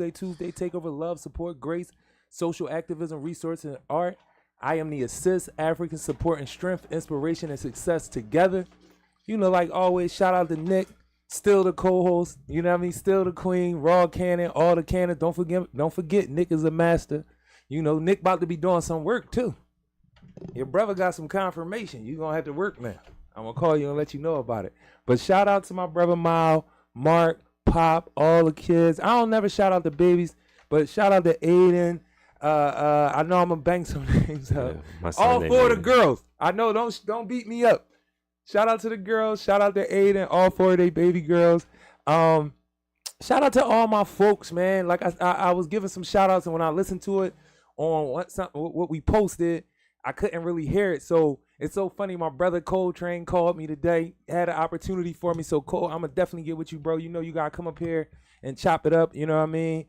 Tuesday Takeover, love, support, grace, social activism, resource, and art. I am the assist, African support and strength, inspiration and success together. You know, like always, shout out to Nick, still the co-host. You know what I mean? Still the queen, raw cannon, all the cannon. Don't forget, Nick is a master. You know, Nick about to be doing some work too. Your brother got some confirmation. You gonna have to work now. I'm gonna call you and let you know about it. But shout out to my brother Mal, Mark, Pop, all the kids. I don't never shout out the babies, but shout out to Aiden. I know I'm gonna bang some names up. All four of the girls. I know, don't beat me up. Shout out to the girls. Shout out to Aiden. All four of their baby girls. Shout out to all my folks, man. Like I was giving some shout outs, and when I listened to it on what we posted, I couldn't really hear it. So it's so funny. My brother Coltrane called me today, had an opportunity for me. So Cole, I'm gonna definitely get with you, bro. You know you gotta come up here and chop it up. You know what I mean?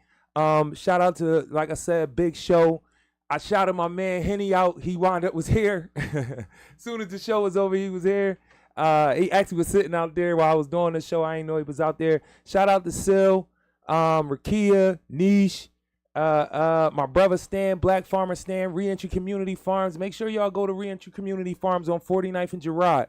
Shout out to, like I said, Big Show. I shouted my man Henny out. He was here. Soon as the show was over, he was here. He actually was sitting out there while I was doing the show. I didn't know he was out there. Shout out to Sil, Rakia, Niche, my brother Stan, Black Farmer Stan, Reentry Community Farms. Make sure y'all go to Reentry Community Farms on 49th and Girard.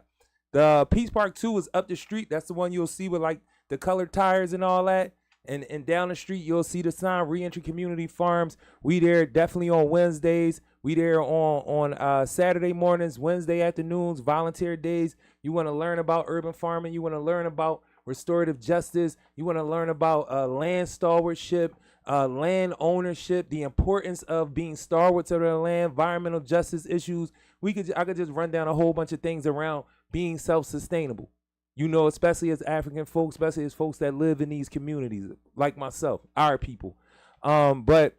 The Peace Park 2 is up the street. That's the one you'll see with like the colored tires and all that. And down the street, you'll see the sign, Reentry Community Farms. We there definitely on Wednesdays. We there on Saturday mornings, Wednesday afternoons, volunteer days. You want to learn about urban farming. You want to learn about restorative justice. You want to learn about land stewardship, land ownership, the importance of being stalwarts of the land, environmental justice issues. I could just run down a whole bunch of things around being self-sustainable. You know, especially as African folks, especially as folks that live in these communities, like myself, our people. But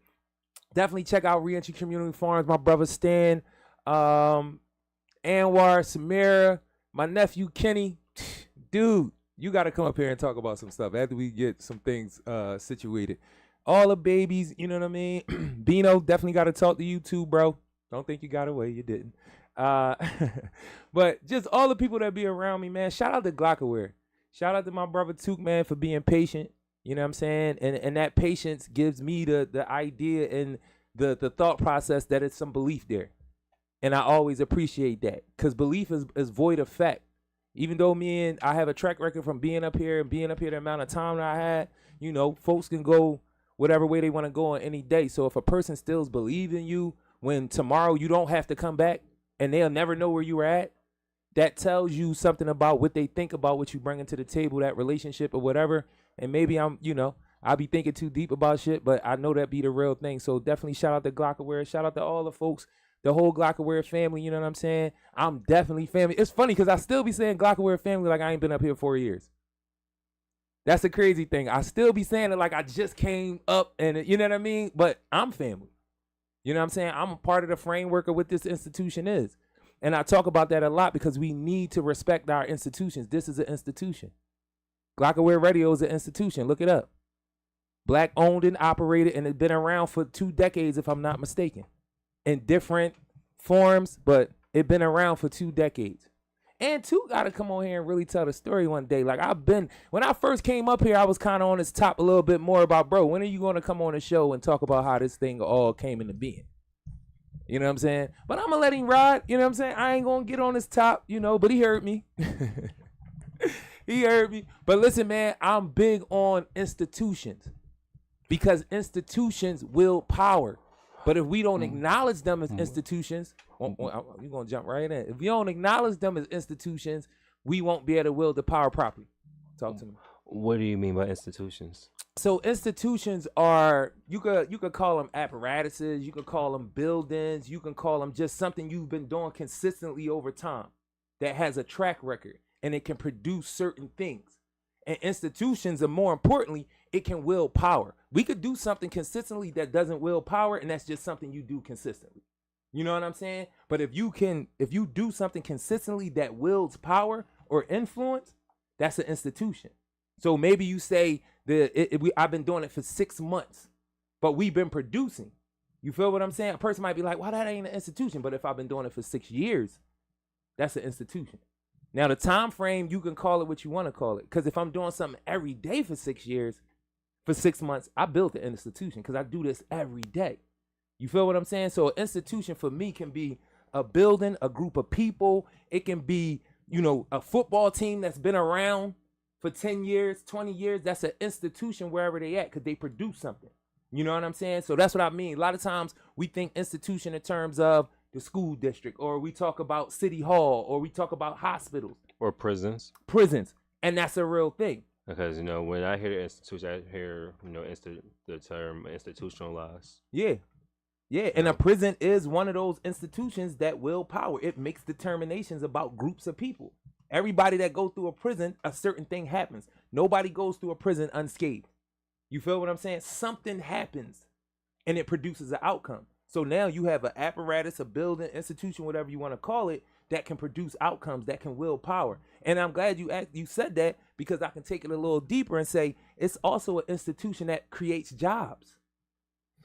definitely check out Reentry Community Farms. My brother Stan, Anwar, Samira, my nephew Kenny. Dude, you got to come up here and talk about some stuff after we get some things situated. All the babies, you know what I mean? Bino, definitely got to talk to you too, bro. Don't think you got away. You didn't. But just all the people that be around me, man. Shout out to Glockaware. Shout out to my brother Took, man, for being patient. You know what I'm saying? And that patience gives me the idea and the thought process that it's some belief there. And I always appreciate that, because belief is void of fact. Even though I have a track record from being up here the amount of time that I had, you know, folks can go whatever way they want to go on any day. So if a person still believes in you when tomorrow you don't have to come back, and they'll never know where you were at, that tells you something about what they think about what you bringing to the table, that relationship or whatever. And maybe I'll be thinking too deep about shit, but I know that be the real thing. So definitely shout out to Glockaware. Shout out to all the folks, the whole Glockaware family, you know what I'm saying? I'm definitely family. It's funny because I still be saying Glockaware family like I ain't been up here 4 years. That's the crazy thing. I still be saying it like I just came up and, you know what I mean? But I'm family. You know what I'm saying? I'm a part of the framework of what this institution is. And I talk about that a lot because we need to respect our institutions. This is an institution. Glockaware Radio is an institution. Look it up. Black owned and operated, and it's been around for 2 decades, if I'm not mistaken. In different forms, but it's been around for 2 decades. And Toot got to come on here and really tell the story one day. Like when I first came up here, I was kind of on his top a little bit more about, bro, when are you going to come on the show and talk about how this thing all came into being? You know what I'm saying? But I'm going to let him ride. You know what I'm saying? I ain't going to get on his top, you know, but he heard me. He heard me. But listen, man, I'm big on institutions because institutions will power. But if we don't acknowledge them as institutions, you're going to jump right in. If we don't acknowledge them as institutions, we won't be able to wield the power properly. Talk to me. What do you mean by institutions? So institutions are, you could call them apparatuses, you could call them buildings, you can call them just something you've been doing consistently over time that has a track record and it can produce certain things. And institutions, and more importantly, it can will power. We could do something consistently that doesn't will power, and that's just something you do consistently. You know what I'm saying? But if you do something consistently that wields power or influence, that's an institution. So maybe you say I've been doing it for 6 months, but we've been producing. You feel what I'm saying? A person might be like, "Well, that ain't an institution." But if I've been doing it for 6 years, that's an institution. Now, the time frame, you can call it what you want to call it. Because if I'm doing something every day for 6 years, for 6 months, I built an institution because I do this every day. You feel what I'm saying? So an institution for me can be a building, a group of people. It can be, a football team that's been around for 10 years, 20 years. That's an institution wherever they at because they produce something. You know what I'm saying? So that's what I mean. A lot of times we think institution in terms of the school district, or we talk about city hall, or we talk about hospitals. Or prisons. And that's a real thing. Because, when I hear the institution, I hear, the term institutionalized. Yeah. Yeah, and a prison is one of those institutions that will power. It makes determinations about groups of people. Everybody that goes through a prison, a certain thing happens. Nobody goes through a prison unscathed. You feel what I'm saying? Something happens, and it produces an outcome. So now you have an apparatus, a building, institution, whatever you want to call it, that can produce outcomes, that can will power. And I'm glad you said that, because I can take it a little deeper and say it's also an institution that creates jobs.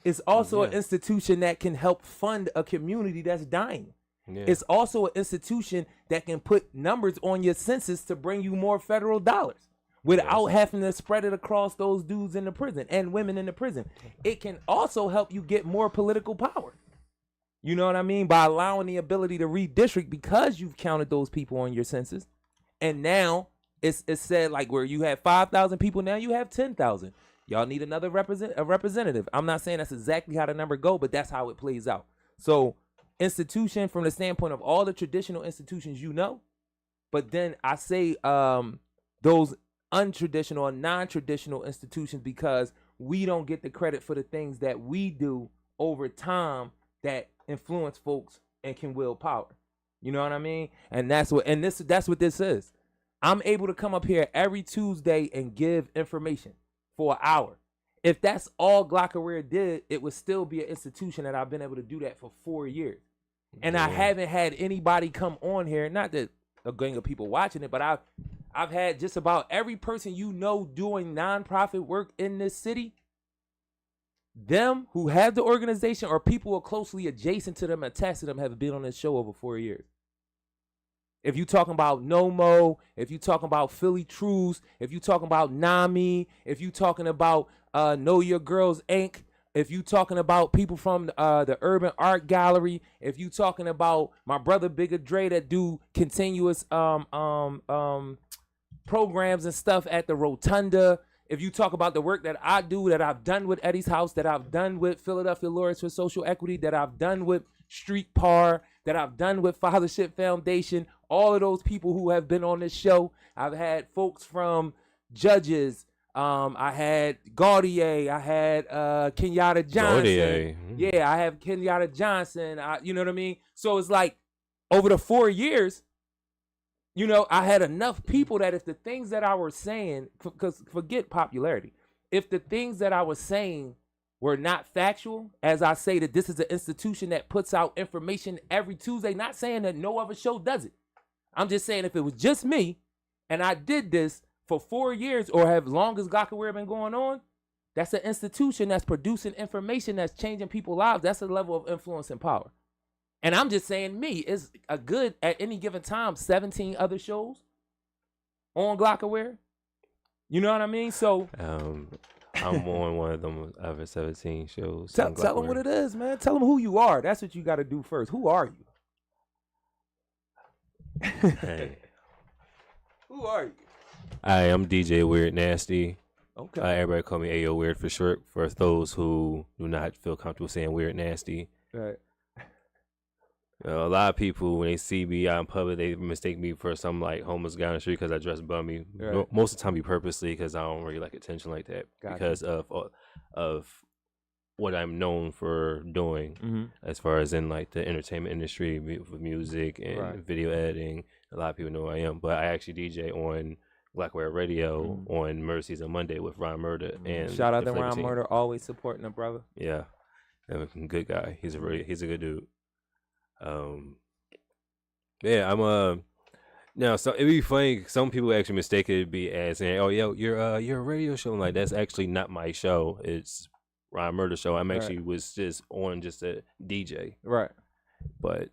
It's also an institution that can help fund a community that's dying. Yeah. It's also an institution that can put numbers on your census to bring you more federal dollars without having to spread it across those dudes in the prison and women in the prison. It can also help you get more political power. You know what I mean? By allowing the ability to redistrict, because you've counted those people on your census. And now it's said, like, where you have 5,000 people, now you have 10,000. Y'all need another representative. I'm not saying that's exactly how the number go, but that's how it plays out. So institution from the standpoint of all the traditional institutions, but then I say those untraditional or non-traditional institutions, because we don't get the credit for the things that we do over time that influence folks and can will power. You know what I mean? And that's what this is. I'm able to come up here every Tuesday and give information for an hour. If that's all Glockawear did, it would still be an institution that I've been able to do that for 4 years. And I haven't had anybody come on here, not that a gang of people watching it, but I've had just about every person doing nonprofit work in this city. Them who have the organization or people who are closely adjacent to them, attached to them, have been on this show over 4 years. If you talking about Nomo, if you talking about Philly Trues, if you talking about Nami, if you talking about Know Your Girls Inc., if you talking about people from the Urban Art Gallery, if you talking about my brother Bigger Dre that do continuous programs and stuff at the Rotunda, if you talk about the work that I do, that I've done with Eddie's House, that I've done with Philadelphia Lawyers for Social Equity, that I've done with Street Par, that I've done with Fathership Foundation, all of those people who have been on this show. I've had folks from judges. I had Gaudier. I had Kenyatta Johnson. Gaudier. Yeah, I have Kenyatta Johnson. You know what I mean? So it's like over the 4 years, I had enough people that if the things that I was saying, because forget popularity, if the things that I was saying were not factual, as I say that this is an institution that puts out information every Tuesday, not saying that no other show does it. I'm just saying if it was just me and I did this for 4 years or have long as Glockawear been going on, that's an institution that's producing information that's changing people's lives. That's a level of influence and power. And I'm just saying it's a good, at any given time, 17 other shows on Glockawear. You know what I mean? So I'm on one of them other 17 shows. Tell them what it is, man. Tell them who you are. That's what you got to do first. Who are you? Hey. Who are you? I am DJ Weird Nasty. Okay. Everybody call me Ayo Weird for short. For those who do not feel comfortable saying Weird Nasty. Right. A lot of people, when they see me out in public, they mistake me for some like homeless guy on the street because I dress bummy. Right. Most of the time, be purposely because I don't really like attention like that. Gotcha. Because of what I'm known for doing, as far as in like the entertainment industry with music and video editing. A lot of people know who I am, but I actually DJ on Glockawear Radio on Mercies on Monday with Ron Murder and shout out to Ron Murder, always supporting a brother. Yeah, good guy. He's a good dude. Yeah, I'm now. So it'd be funny. Some people actually mistake it to be as saying, "Oh, yo, you're a radio show." I'm like, that's actually not my show. It's Ron Murder show. I'm actually was just a DJ. Right. But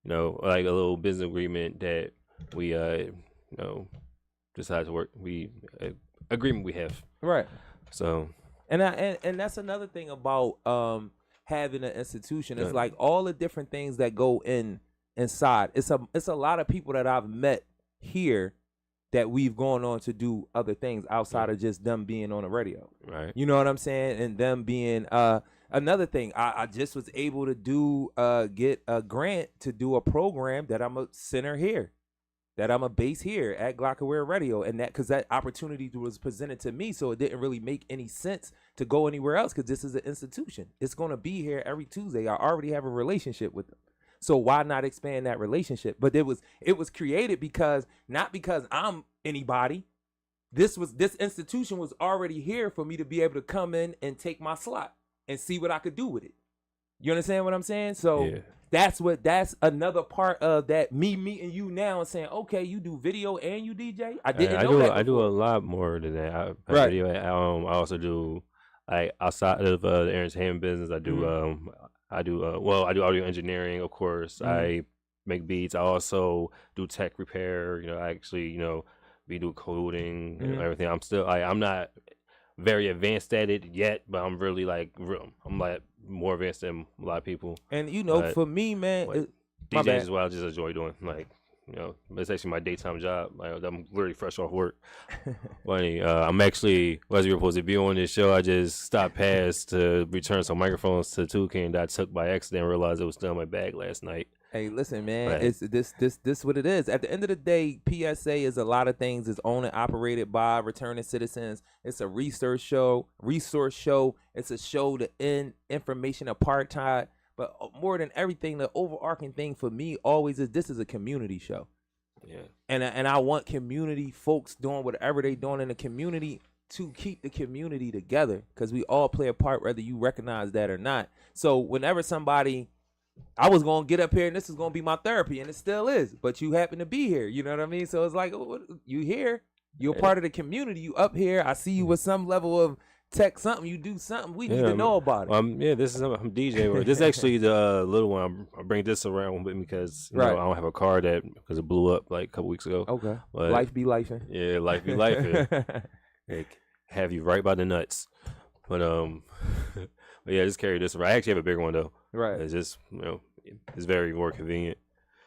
like a little business agreement that we decided to work. Agreement we have. Right. So, and that's another thing about having an institution. It's like all the different things that go inside. It's a lot of people that I've met here that we've gone on to do other things outside of just them being on the radio. Right. You know what I'm saying? And them being another thing. I just was able to get a grant to do a program that I'm a center here, that I'm a base here at Glockaware Radio, and that because that opportunity was presented to me, so it didn't really make any sense to go anywhere else because this is an institution. It's going to be here every Tuesday. I already have a relationship with them. So why not expand that relationship? But it was created because not because I'm anybody. This institution was already here for me to be able to come in and take my slot and see what I could do with it. You understand what I'm saying? So that's another part of that, me meeting you now and saying, okay, you do video and you DJ. I didn't know that. I do a lot more than that. I video. I also do like outside of the entertainment business. I do I do audio engineering, of course. I make beats. I also do tech repair. I actually, we do coding and everything. I'm still I'm not very advanced at it yet, but I'm really I'm more advanced than a lot of people. And for me, man, DJs as well, I just enjoy doing it's actually my daytime job. I'm literally fresh off work. Funny, I'm actually, as you were supposed to be on this show, I just stopped past to return some microphones to Toucan that I took by accident and realized it was still in my bag last night. Hey, listen, man, it's this what it is. At the end of the day, PSA is a lot of things. It's owned and operated by returning citizens. It's a resource show. It's a show to end information apartheid. But more than everything, the overarching thing for me always is this is a community show. Yeah. And I want community folks doing whatever they doing in the community to keep the community together, because we all play a part whether you recognize that or not. So whenever I was going to get up here and this is going to be my therapy, and it still is, but you happen to be here. You know what I mean? So it's like, you here, you're part of the community, you up here. I see you with some level of tech something, you do something, we need to know about it. This is I'm DJ. This is actually the little one. I bring this around with me because I don't have a car because it blew up like a couple weeks ago. Okay. But, life be lifing. Yeah, life be lifing. Have you right by the nuts. But just carry this around. I actually have a bigger one though. Right. It's just it's very more convenient.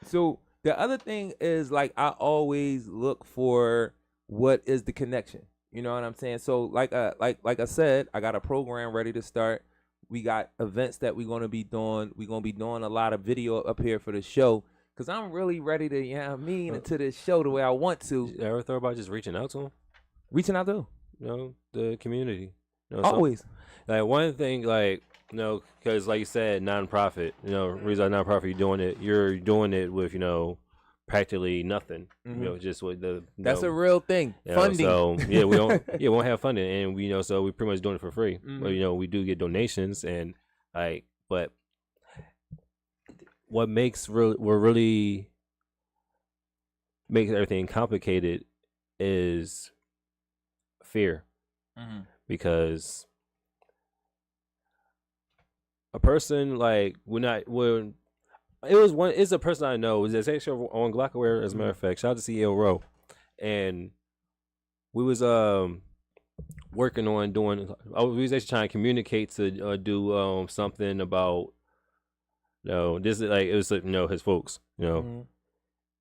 So the other thing is I always look for what is the connection. You know what I'm saying? So like I said, I got a program ready to start. We got events that we're gonna be doing. We're gonna be doing a lot of video up here for the show, because I'm really ready to, into this show the way I want to. You ever thought about just reaching out to them? Reaching out to the community. Always. One thing, because like you said, nonprofit. Reason nonprofit, you're doing it with practically nothing. Just with the that's a real thing. Funding. So we won't have funding, and so we pretty much doing it for free. But we do get donations, and but what really makes everything complicated is fear, because a person it's a person I know. It's actually on Glockaware, as a matter of fact. Shout out to CEO Rowe. And we was working on we was actually trying to communicate to do something about this is it was his folks,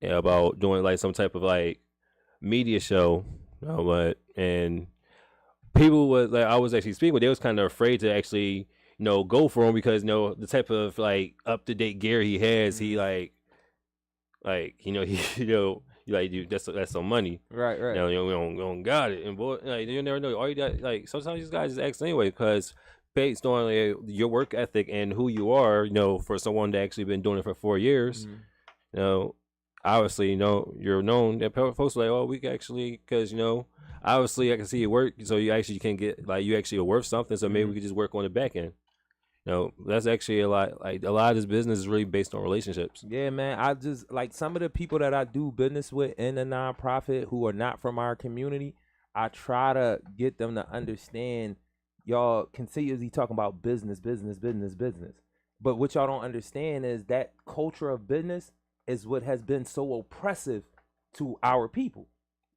about doing some type of media show, and people was I was actually speaking with, they was kind of afraid to actually go for him, because the type of up to date gear he has, he dude, that's some money, right? We don't got it, and boy, you never know. All you got, sometimes these guys just ask anyway, because based on your work ethic and who you are, for someone that actually been doing it for 4 years, obviously, you're known. That folks are we can actually, because obviously I can see your work, so you actually can get you actually are worth something. So maybe we could just work on the back end. That's actually a lot. A lot of this business is really based on relationships. Yeah, man. I just some of the people that I do business with in the nonprofit who are not from our community, I try to get them to understand. Y'all continuously talking about business. But what y'all don't understand is that culture of business is what has been so oppressive to our people.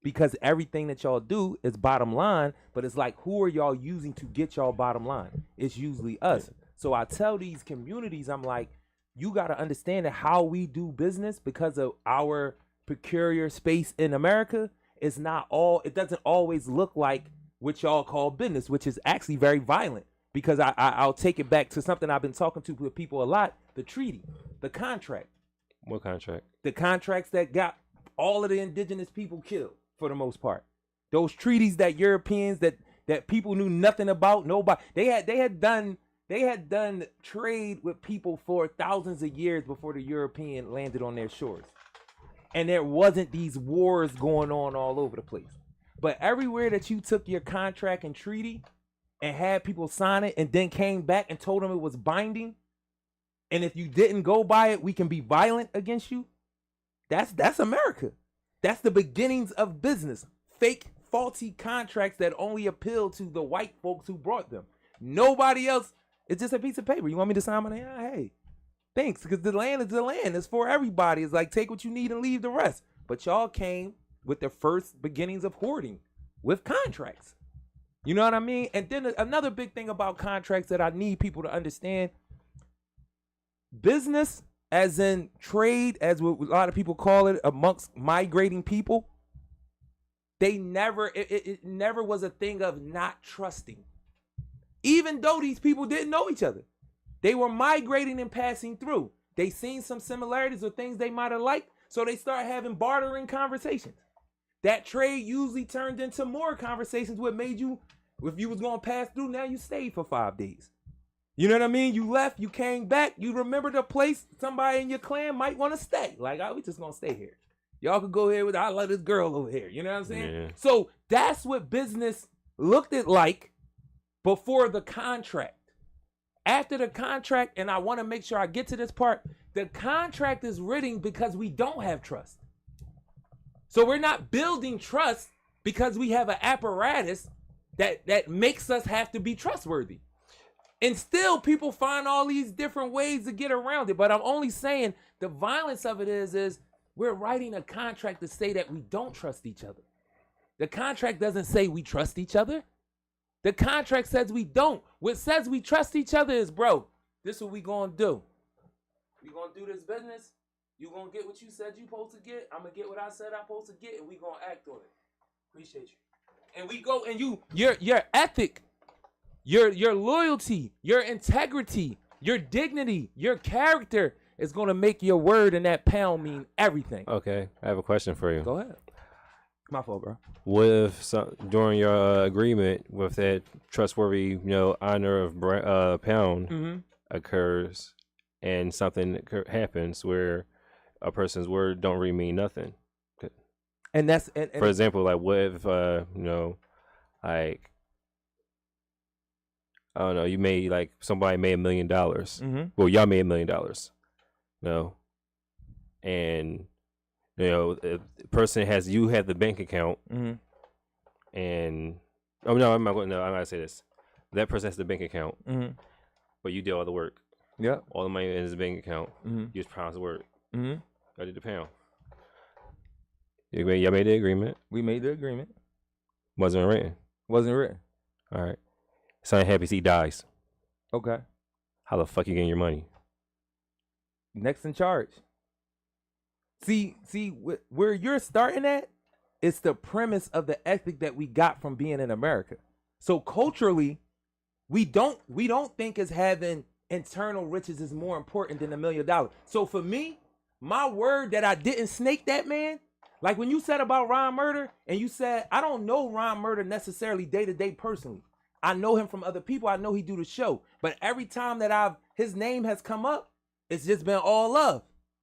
because everything that y'all do is bottom line, but it's like, who are y'all using to get y'all bottom line? It's usually us. So I tell these communities, I'm like, you got to understand that how we do business, because of our peculiar space in America, is not all, it doesn't always look like what y'all call business, which is actually very violent. Because I'll take it back to something I've been talking to with people a lot, the treaty, the contract. What contract? The contracts that got all of the indigenous people killed, for the most part. Those treaties that Europeans, that people knew nothing about, nobody, they had done trade with people for thousands of years before the European landed on their shores. And there wasn't these wars going on all over the place. But everywhere that you took your contract and treaty and had people sign it and then came back and told them it was binding, and if you didn't go by it, we can be violent against you. That's America. That's the beginnings of business. Fake, faulty contracts that only appeal to the white folks who brought them. Nobody else. It's just a piece of paper. You want me to sign my name? Hey, thanks, because the land is the land. It's for everybody. It's like, take what you need and leave the rest. But y'all came with the first beginnings of hoarding with contracts. You know what I mean? And then another big thing about contracts that I need people to understand, business, as in trade, as what a lot of people call it, amongst migrating people, it never was a thing of not trusting. Even though these people didn't know each other, they were migrating and passing through. They seen some similarities or things they might have liked, so they start having bartering conversations. That trade usually turned into more conversations, what made you, if you was going to pass through, now you stayed for 5 days. You know what I mean? You left, you came back, you remember the place, somebody in your clan might want to stay. Like, we just going to stay here. Y'all could go here with, I love this girl over here. You know what I'm saying? Yeah. So that's what business looked at like before the contract. After the contract, and I want to make sure I get to this part, the contract is written because we don't have trust. So we're not building trust because we have an apparatus that makes us have to be trustworthy. And still people find all these different ways to get around it. But I'm only saying the violence of it is we're writing a contract to say that we don't trust each other. The contract doesn't say we trust each other. The contract says we don't. What says we trust each other is, bro, this is what we gonna do. We gonna do this business. You gonna get what you said you supposed to get. I'm gonna get what I said I'm supposed to get, and we gonna act on it. Appreciate you. And we go, and your ethic, your loyalty, your integrity, your dignity, your character is gonna make your word and that pound mean everything. Okay, I have a question for you. Go ahead. My fault, bro. What if during your agreement with that trustworthy, honor of pound occurs, and something happens where a person's word don't really mean nothing? And that's for example, like what if like I don't know, you made like somebody made $1 million. Well, y'all made $1 million. And the person you have the bank account, and I'm not gonna say this. That person has the bank account, but you did all the work. Yeah, all the money in his bank account. You just promised the work. I did the pound. Y'all made the agreement. We made the agreement. Wasn't written. All right. Son happens, he dies. Okay. How the fuck you getting your money? Next in charge. See, where you're starting at, it's the premise of the ethic that we got from being in America. So culturally, we don't think as having internal riches is more important than $1 million. So for me, my word that I didn't snake that man, like when you said about Ron Murder, and you said, I don't know Ron Murder necessarily day to day personally. I know him from other people. I know he do the show. But every time that his name has come up, it's just been all love.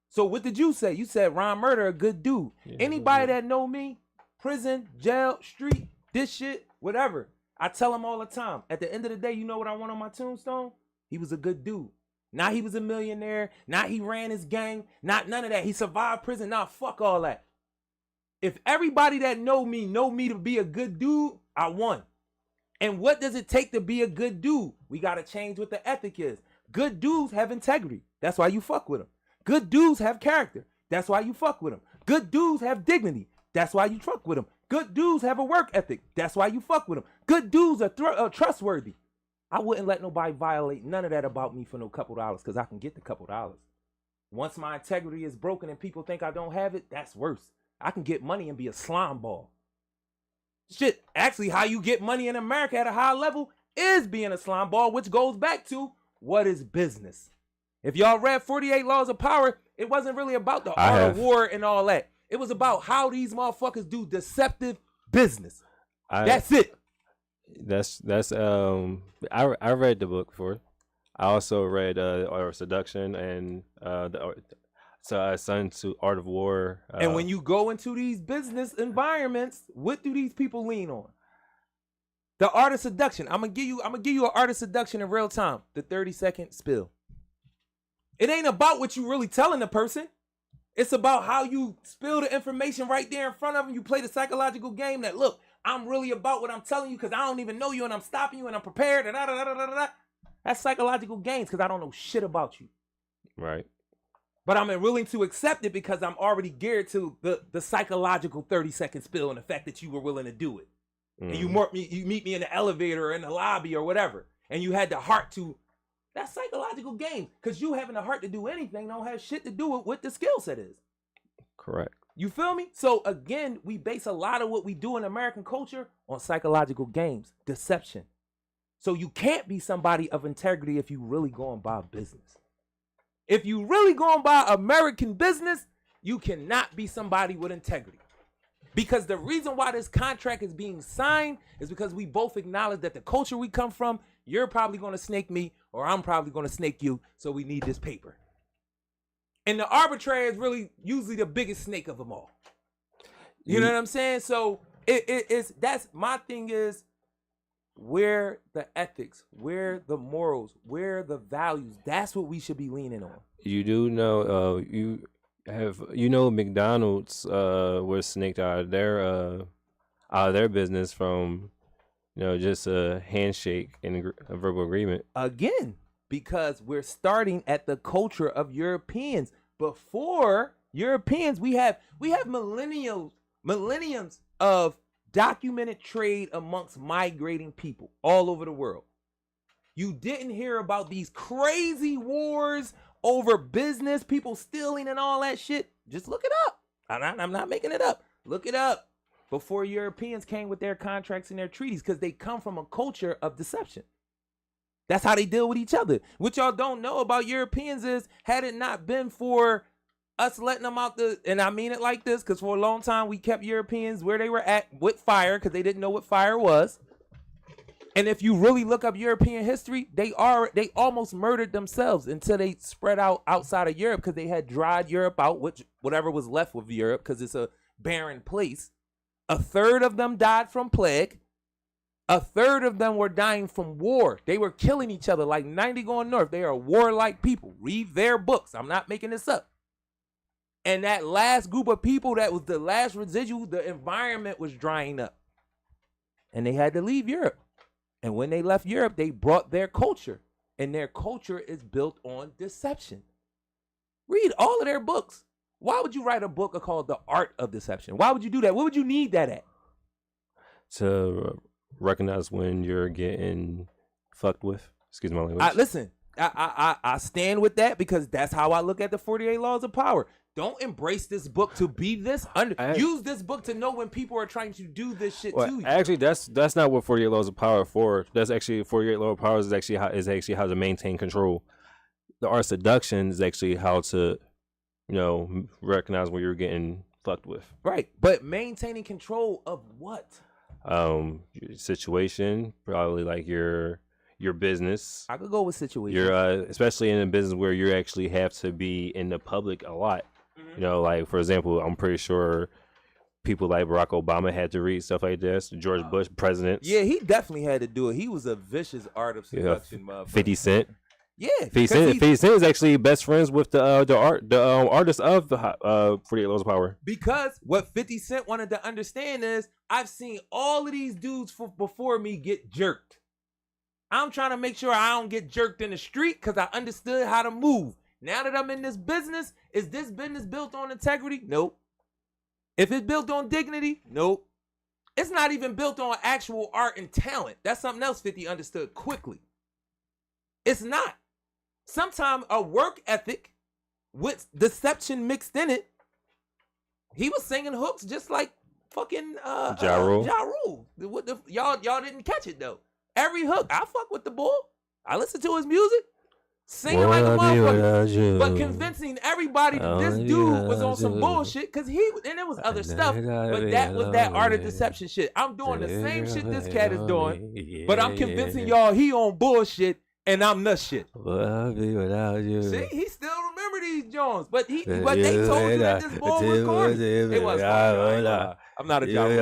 So what did you say? You said Ron Murder, a good dude. Yeah, anybody that know me, prison, jail, street, this shit, whatever, I tell him all the time. At the end of the day, you know what I want on my tombstone? He was a good dude. Not he was a millionaire. Not he ran his gang. Not none of that. He survived prison. Nah, fuck all that. If everybody that know me to be a good dude, I won. And what does it take to be a good dude? We got to change what the ethic is. Good dudes have integrity. That's why you fuck with them. Good dudes have character. That's why you fuck with them. Good dudes have dignity. That's why you fuck with them. Good dudes have a work ethic. That's why you fuck with them. Good dudes are trustworthy. I wouldn't let nobody violate none of that about me for no couple dollars because I can get the couple dollars. Once my integrity is broken and people think I don't have it, that's worse. I can get money and be a slime ball. Shit, actually, how you get money in America at a high level is being a slime ball, which goes back to what is business. If y'all read 48 Laws of Power, it wasn't really about the art of war and all that. It was about how these motherfuckers do deceptive business. That's it. I read the book before. I also read Art of Seduction and Sun Tzu Art of War. And when you go into these business environments, what do these people lean on? The Art of Seduction. I'm gonna give you an Art of Seduction in real time. The 30-second spill. It ain't about what you really telling the person. It's about how you spill the information right there in front of them. You play the psychological game that, look, I'm really about what I'm telling you because I don't even know you and I'm stopping you and I'm prepared. That's psychological games because I don't know shit about you. Right. But I'm willing to accept it because I'm already geared to the psychological 30-second spill and the fact that you were willing to do it. And you meet me in the elevator or in the lobby or whatever. And you had the heart to. That's psychological games. Because you having the heart to do anything don't have shit to do with what the skill set is. Correct. You feel me? So again, we base a lot of what we do in American culture on psychological games, deception. So you can't be somebody of integrity if you really going by business. If you really going by American business, you cannot be somebody with integrity. Because the reason why this contract is being signed is because we both acknowledge that the culture we come from, you're probably going to snake me or I'm probably going to snake you. So we need this paper. And the arbitrator is really usually the biggest snake of them all. You know what I'm saying? So that's my thing is where the ethics, where the morals, where the values, that's what we should be leaning on. You do know, McDonald's was snaked out of their business from, just a handshake and a verbal agreement. Again, because we're starting at the culture of Europeans. Before Europeans, we have millenniums of documented trade amongst migrating people all over the world. You didn't hear about these crazy wars over business, people stealing and all that shit. Just look it up. I'm not making it up. Look it up. Before Europeans came with their contracts and their treaties, because they come from a culture of deception. That's how they deal with each other. What y'all don't know about Europeans is, had it not been for us letting them out and I mean it like this, because for a long time we kept Europeans where they were at with fire, because they didn't know what fire was. And if you really look up European history, they almost murdered themselves until they spread out outside of Europe, because they had dried Europe out, whatever was left of Europe, because it's a barren place. A third of them died from plague. A third of them were dying from war. They were killing each other like 90 going north. They are warlike people. Read their books. I'm not making this up. And that last group of people, that was the last residual, the environment was drying up. And they had to leave Europe. And when they left Europe, they brought their culture. And their culture is built on deception. Read all of their books. Why would you write a book called The Art of Deception? Why would you do that? What would you need that at? To recognize when you're getting fucked with. Excuse my language. I stand with that, because that's how I look at the 48 Laws of Power. Don't embrace this book to be this. Use this book to know when people are trying to do this shit to you. Actually, that's not what 48 Laws of Power are for. That's actually 48 Laws of Power is actually how to maintain control. The Art of Seduction is actually how to, recognize when you're getting fucked with. Right, but maintaining control of what? Your situation, probably like your business. I could go with situation. Especially in a business where you actually have to be in the public a lot. Mm-hmm. Like, for example, I'm pretty sure people like Barack Obama had to read stuff like this. George Bush, presidents. Yeah, he definitely had to do it. He was a vicious Art of Seduction motherfucker. 50 Cent. Yeah, 50 Cent is actually best friends with the artist of the 48 Laws of Power. Because what 50 Cent wanted to understand is, I've seen all of these dudes before me get jerked. I'm trying to make sure I don't get jerked in the street, because I understood how to move. Now that I'm in this business, is this business built on integrity? Nope. If it's built on dignity? Nope. It's not even built on actual art and talent. That's something else 50 understood quickly. It's not. Sometimes a work ethic with deception mixed in it. He was singing hooks just like fucking Jarue. Y'all didn't catch it though. Every hook, I fuck with the bull. I listen to his music. Singing like a motherfucker, but convincing everybody that this dude was on some bullshit because and it was other stuff, but that was that art of deception shit. I'm doing the same shit this cat is doing, but I'm convincing y'all he on bullshit and I'm nut shit. See, he still remember these Jones, but they told you that this bull was corny. It was corny. I'm not a joke.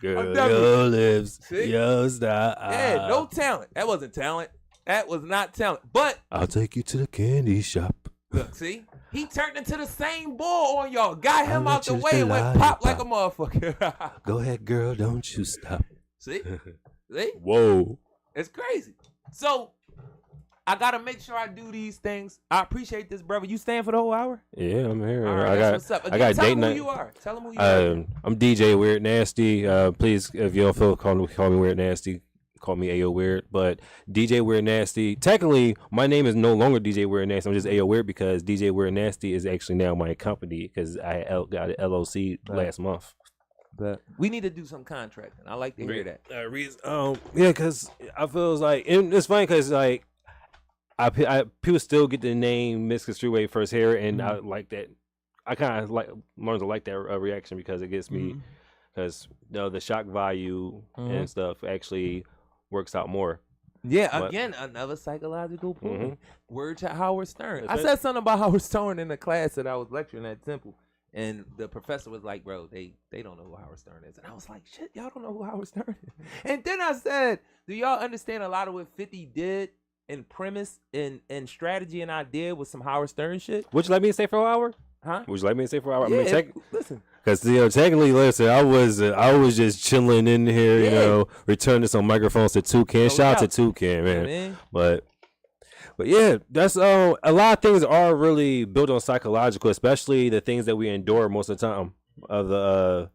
Girl, your lips, your style. Yeah, no talent. That wasn't talent. That was not talent. But I'll take you to the candy shop. Look, see? He turned into the same bull on y'all. Got him out the way and went pop like a motherfucker. Go ahead, girl. Don't you stop. See? See? Whoa. It's crazy. So, I got to make sure I do these things. I appreciate this, brother. You staying for the whole hour? Yeah, I'm here. All right, that's what's up. Again, I got tell date them night. who you are. Tell them who you are. I'm DJ Weird Nasty. Please, if you don't feel call me Weird Nasty. Call me Ayo Weird, but DJ Weird Nasty. Technically, my name is no longer DJ Weird Nasty. I'm just Ayo Weird because DJ Weird Nasty is actually now my company because I got an LLC last month. But we need to do some contracting. I like to hear that. Yeah, because I feel like, and it's funny because like I people still get the name misconstrued way first hair, and I like that. I kind of like learn to like that reaction because it gets me because the shock value and stuff actually works out more. Yeah, but, again, another psychological point. Word to Howard Stern. I said something about Howard Stern in the class that I was lecturing at Temple, and the professor was like, bro, they don't know who Howard Stern is. And I was like, shit, y'all don't know who Howard Stern is. And then I said, do y'all understand a lot of what 50 did in premise and strategy and idea with some Howard Stern shit? Would you like me to stay for an hour? Huh? Would you like me to stay for an hour? Yeah, I mean, listen. Because technically, listen, I was just chilling in here, returning some microphones to Toucan. Shout out to Toucan, man. But yeah, that's a lot of things are really built on psychological, especially the things that we endure most of the time of the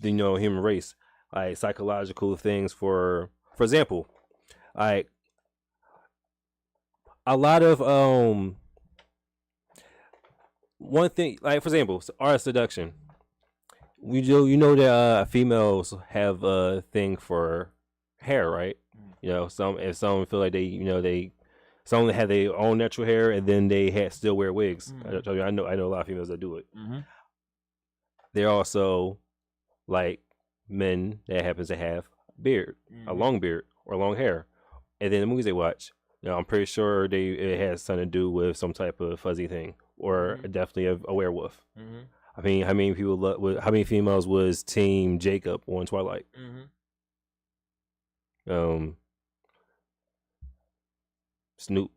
human race, like psychological things. For example, like a lot of one thing, like for example, art seduction. You know that females have a thing for hair, right? Some feel like some have their own natural hair and then they still wear wigs. I know a lot of females that do it. They're also like men that happens to have beard, a long beard or long hair, and then the movies they watch. I'm pretty sure it has something to do with some type of fuzzy thing or definitely a werewolf. I mean, how many females was Team Jacob on Twilight? Snoop.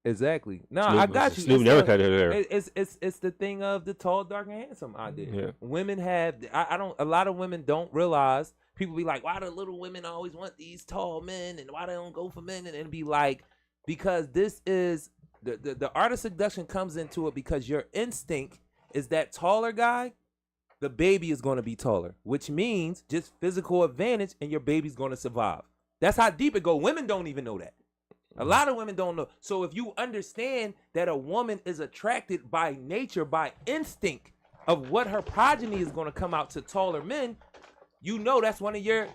Exactly. No, I got you. Snoop never cut her hair. It's the thing of the tall, dark, and handsome idea. Yeah. Women have. A lot of women don't realize. People be like, why do little women always want these tall men, and why they don't go for men? And be like, because this is the art of seduction comes into it because your instinct is that taller guy, the baby is going to be taller, which means just physical advantage and your baby's going to survive. That's how deep it goes. Women don't even know that. A lot of women don't know. So if you understand that a woman is attracted by nature, by instinct of what her progeny is going to come out to taller men, that's one of your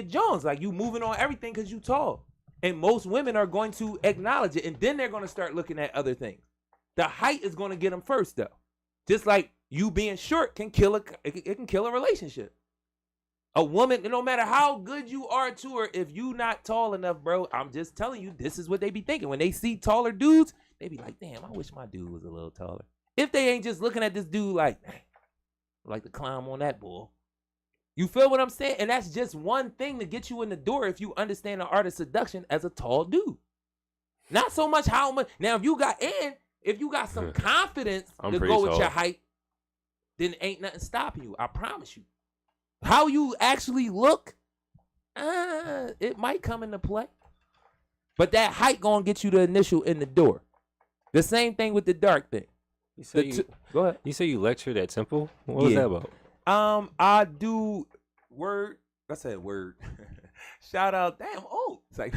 Jones. Like you moving on everything because you tall. And most women are going to acknowledge it. And then they're going to start looking at other things. The height is going to get them first though. Just like you being short can kill it can kill a relationship. A woman, no matter how good you are to her, if you not tall enough, bro, I'm just telling you, this is what they be thinking. When they see taller dudes, they be like, damn, I wish my dude was a little taller. If they ain't just looking at this dude like to climb on that bull. You feel what I'm saying? And that's just one thing to get you in the door if you understand the art of seduction as a tall dude. Not so much how much. Now, if you got some confidence to go with your height, then ain't nothing stopping you. I promise you. How you actually look, it might come into play. But that height gonna get you the initial in the door. The same thing with the dark thing. Go ahead. You say you lectured at Temple? What was that about? I do word. I said word. Shout out, damn. Oh, it's like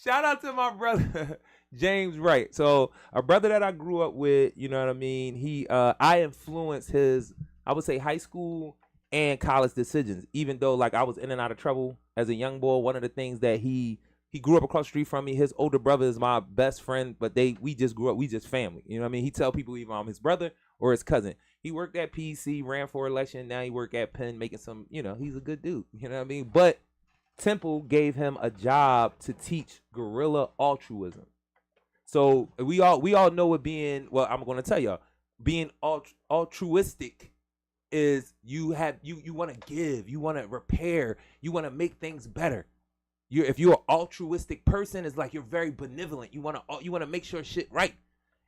shout out to my brother James Wright. So a brother that I grew up with. You know what I mean. I influenced his, I would say, high school and college decisions. Even though like I was in and out of trouble as a young boy. One of the things that he grew up across the street from me. His older brother is my best friend, but we just grew up. We just family. You know what I mean? He tell people either I'm his brother or his cousin. He worked at PC, ran for election. Now he work at Penn, making some. He's a good dude. You know what I mean? But Temple gave him a job to teach guerrilla altruism. So we all know what being. Well, I'm going to tell y'all, being altruistic is you want to give, you want to repair, you want to make things better. If you're an altruistic person, it's like you're very benevolent. You want to make sure shit right.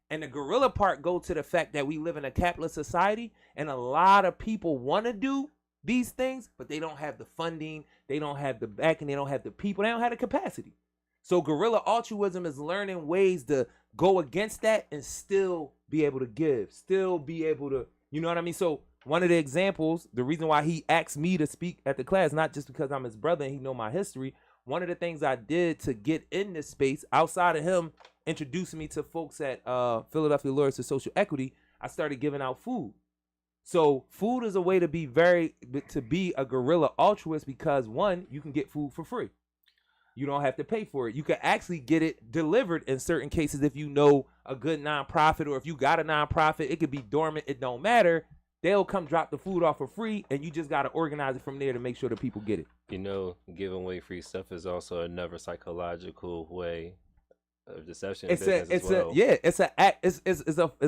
And the guerrilla part go to the fact that we live in a capitalist society, and a lot of people want to do these things, but they don't have the funding, they don't have the backing, they don't have the people, they don't have the capacity. So guerrilla altruism is learning ways to go against that and still be able to give, still be able to, you know what I mean? So one of the examples, the reason why he asked me to speak at the class, not just because I'm his brother and he know my history, one of the things I did to get in this space, outside of him introducing me to folks at Philadelphia Lawyers for Social Equity, I started giving out food. So food is a way to be a guerrilla altruist because, one, you can get food for free. You don't have to pay for it. You can actually get it delivered in certain cases if you know a good nonprofit, or if you got a nonprofit, it could be dormant. It don't matter. They'll come drop the food off for free, and you just got to organize it from there to make sure that people get it. Giving away free stuff is also another psychological way of deception. It's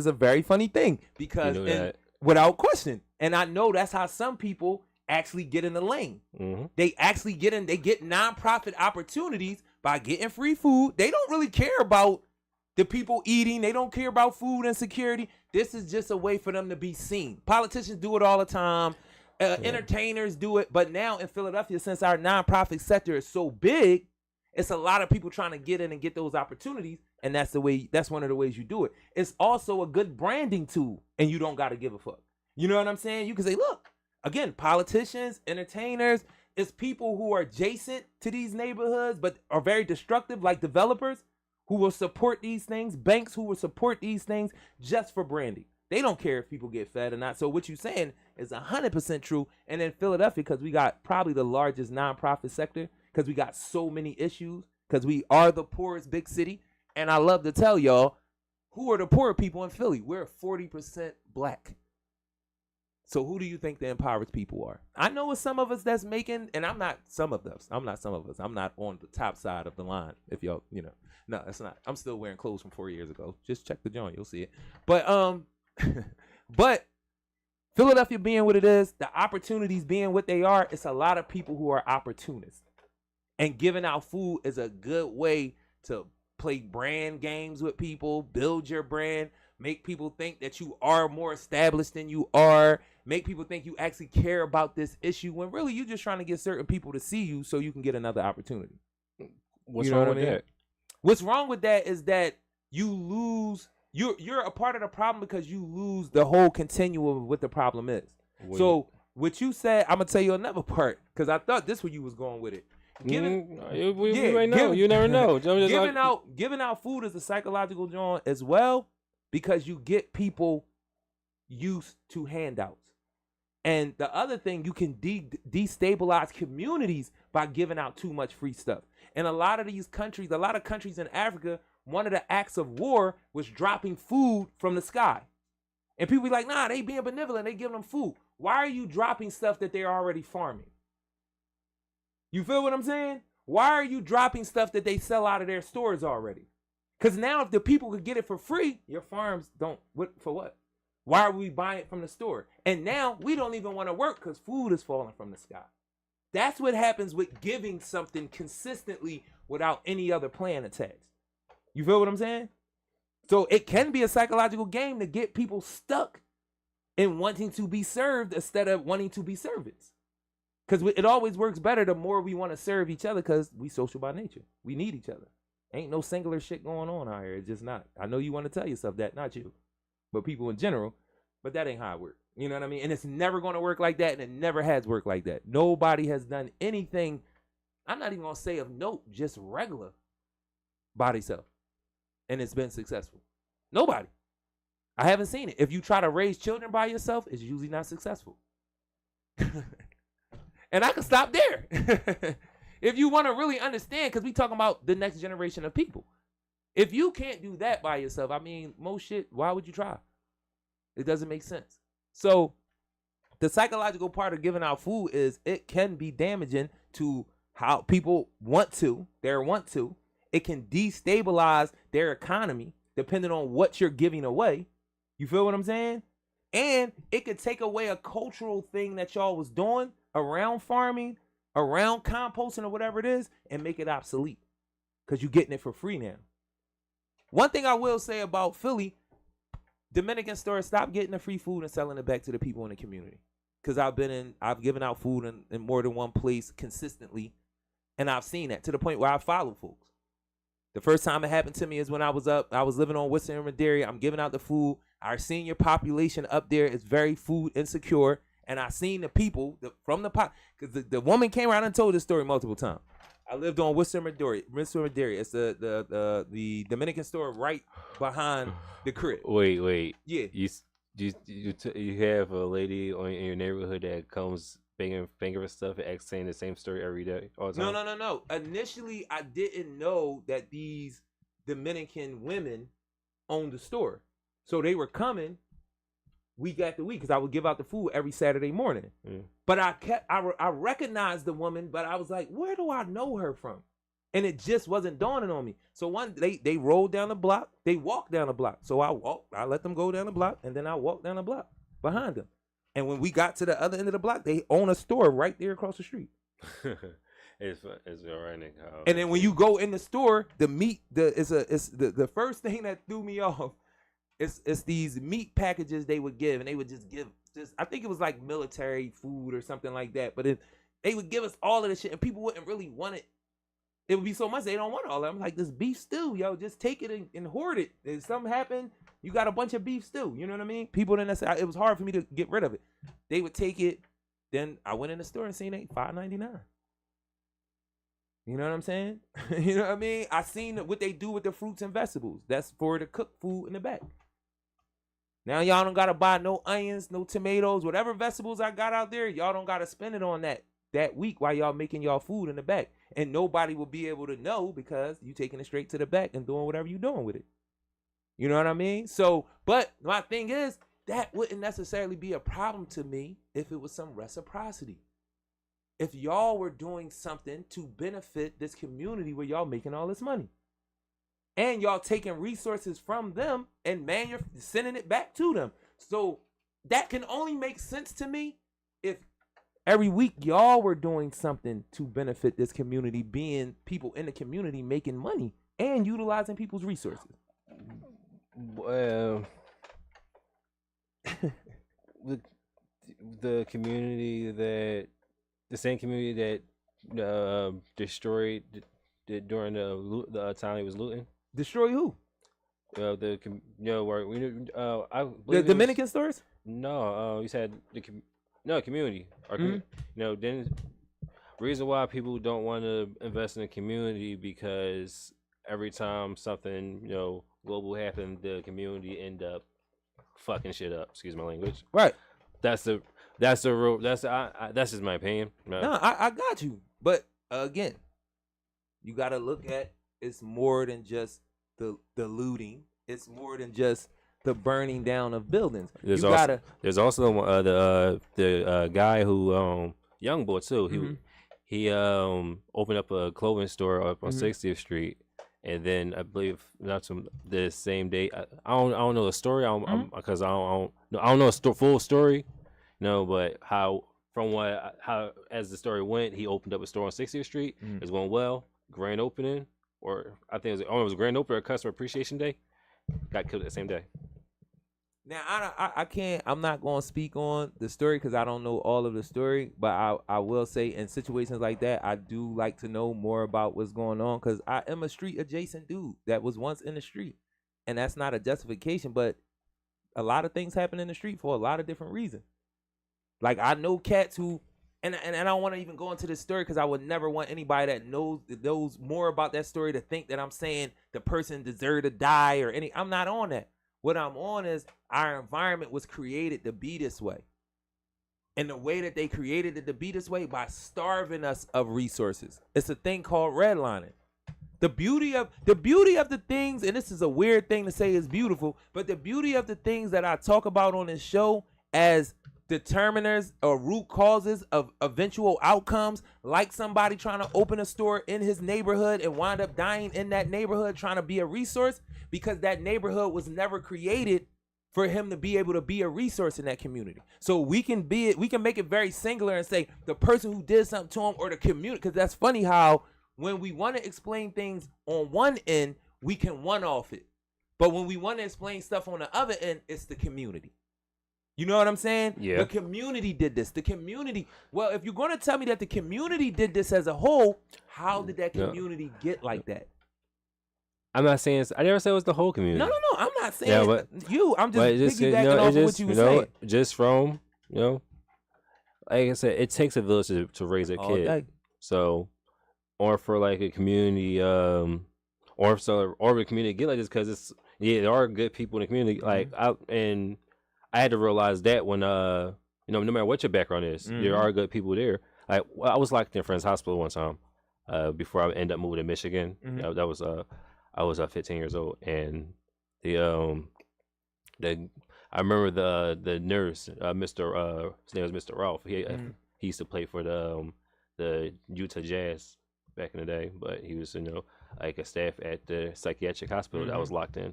a very funny thing because without question, and I know that's how some people actually get in the lane. Mm-hmm. They actually they get nonprofit opportunities by getting free food. They don't really care about the people eating. They don't care about food insecurity. This is just a way for them to be seen. Politicians do it all the time. Entertainers do it. But now in Philadelphia, since our nonprofit sector is so big, it's a lot of people trying to get in and get those opportunities. And that's one of the ways you do it. It's also a good branding tool, and you don't got to give a fuck. You know what I'm saying? You can say, look, again, politicians, entertainers, it's people who are adjacent to these neighborhoods but are very destructive, like developers who will support these things, banks who will support these things just for branding. They don't care if people get fed or not. So what you're saying is 100% true. And in Philadelphia, because we got probably the largest nonprofit sector, because we got so many issues, because we are the poorest big city. And I love to tell y'all, who are the poor people in Philly? We're 40% black. So who do you think the impoverished people are? I know it's some of us that's making, and I'm not some of us. I'm not on the top side of the line. If y'all, no, that's not. I'm still wearing clothes from 4 years ago. Just check the joint, you'll see it. But but Philadelphia being what it is, the opportunities being what they are, it's a lot of people who are opportunists. And giving out food is a good way to play brand games with people, build your brand, make people think that you are more established than you are, make people think you actually care about this issue when really you're just trying to get certain people to see you so you can get another opportunity. What's wrong with that? What's wrong with that is that you lose, you're a part of the problem because you lose the whole continuum of what the problem is. So what you said, I'm going to tell you another part because I thought this was where you was going with it. We right now, you never know. Giving out food is a psychological joint as well because you get people used to handouts. And the other thing, you can destabilize communities by giving out too much free stuff. And a lot of countries in Africa, one of the acts of war was dropping food from the sky. And people be like, nah, they being benevolent, they giving them food. Why are you dropping stuff that they're already farming? You feel what I'm saying? Why are you dropping stuff that they sell out of their stores already? Because now if the people could get it for free, your farms don't. For what? Why are we buying it from the store? And now we don't even want to work because food is falling from the sky. That's what happens with giving something consistently without any other plan attached. You feel what I'm saying? So it can be a psychological game to get people stuck in wanting to be served instead of wanting to be servants. Because it always works better the more we want to serve each other because we social by nature. We need each other. Ain't no singular shit going on out here. It's just not. I know you want to tell yourself that, not you. But people in general, But that ain't how it works. You know what I mean? And it's never going to work like that, and it never has worked like that. Nobody has done anything, I'm not even going to say of note, just regular by themselves. And it's been successful. Nobody. I haven't seen it. If you try to raise children by yourself, it's usually not successful. And I can stop there. If you want to really understand, because we talking about the next generation of people. If you can't do that by yourself, I mean, most shit, why would you try? It doesn't make sense. So the psychological part of giving out food is it can be damaging to how people want to. It can destabilize their economy depending on what you're giving away. You feel what I'm saying? And it could take away a cultural thing that y'all was doing around farming, around composting or whatever it is, and make it obsolete because you're getting it for free now. One thing I will say about Philly, Dominican stores, stop getting the free food and selling it back to the people in the community. Because I've given out food in more than one place consistently, and I've seen that to the point where I follow folks. The first time it happened to me is when I was living on Worcester and Madera. I'm giving out the food. Our senior population up there is very food insecure, and I seen the people because the woman came around and told this story multiple times. I lived on Worcester and Madera. It's the Dominican store right behind the crib. Wait. Yeah. You have a lady in your neighborhood that comes banging her stuff and saying the same story every day all the time? No. Initially, I didn't know that these Dominican women owned the store. So they were coming week after week because I would give out the food every Saturday morning. Mm. But I recognized the woman, but I was like, where do I know her from? And it just wasn't dawning on me. So they rolled down the block, they walked down the block. So I let them go down the block, and then I walked down the block behind them. And when we got to the other end of the block, they own a store right there across the street. It's ironic how. And then when you go in the store, the meat, the first thing that threw me off. It's these meat packages they would give, and they would just give I think it was like military food or something like that. But they would give us all of this shit, and people wouldn't really want it. It would be so much they don't want all of it. I'm like, this beef stew, yo, just take it and hoard it. If something happened, you got a bunch of beef stew. You know what I mean? People didn't say it was hard for me to get rid of it. They would take it. Then I went in the store and seen it $5.99. You know what I'm saying? You know what I mean? I seen what they do with the fruits and vegetables. That's for the cooked food in the back. Now y'all don't gotta buy no onions, no tomatoes, whatever vegetables I got out there. Y'all don't gotta spend it on that week while y'all making y'all food in the back, and nobody will be able to know because you taking it straight to the back and doing whatever you doing with it. You know what I mean? So, but my thing is that wouldn't necessarily be a problem to me if it was some reciprocity. If y'all were doing something to benefit this community where y'all making all this money. And y'all taking resources from them and sending it back to them. So that can only make sense to me if every week y'all were doing something to benefit this community, being people in the community making money and utilizing people's resources. Well, the same community that destroyed during the time he was looting. Destroy who? Where the Dominican stores? No, you said community. Or, then reason why people don't want to invest in the community because every time something global happened, the community end up fucking shit up. Excuse my language. Right. That's just my opinion. No, I got you. But again, you got to look at it's more than just the looting. It's more than just the burning down of buildings. There's also the guy who young boy too. He opened up a clothing store up on 60th Street, and then I believe the same day. I don't know the story. Because I don't know the full story. But how as the story went, he opened up a store on 60th Street. It's going well. Grand opening, or I think it was grand opening or customer appreciation day. Got killed that same day. Now I can't. I'm not going to speak on the story because I don't know all of the story. But I will say in situations like that, I do like to know more about what's going on because I am a street adjacent dude that was once in the street, and that's not a justification. But a lot of things happen in the street for a lot of different reasons. Like I know cats who, and I don't want to even go into this story because I would never want anybody that knows more about that story to think that I'm saying the person deserved to die or any. I'm not on that. What I'm on is our environment was created to be this way. And the way that they created it to be this way by starving us of resources. It's a thing called redlining. The beauty of the things, and this is a weird thing to say is beautiful, but the beauty of the things that I talk about on this show as determiners or root causes of eventual outcomes, like somebody trying to open a store in his neighborhood and wind up dying in that neighborhood trying to be a resource because that neighborhood was never created for him to be able to be a resource in that community. So we can make it very singular and say the person who did something to him or the community, because that's funny how when we want to explain things on one end, we can one-off it. But when we want to explain stuff on the other end, it's the community. You know what I'm saying? Yeah. The community did this. The community. Well, if you're going to tell me that the community did this as a whole, how did that community get like that? I'm not saying I never said it was the whole community. No. I'm not saying you. I'm just piggybacking off of what you were saying. Just from, like I said, it takes a village to raise a kid. Day. So, or for like a community, or a community get like this because there are good people in the community. Like I had to realize that when no matter what your background is, there are good people there. Like I was locked in a friend's hospital one time, before I ended up moving to Michigan. That was I was 15 years old, and I remember the nurse, his name was Mr. Ralph. He used to play for the Utah Jazz back in the day, but he was like a staff at the psychiatric hospital that I was locked in,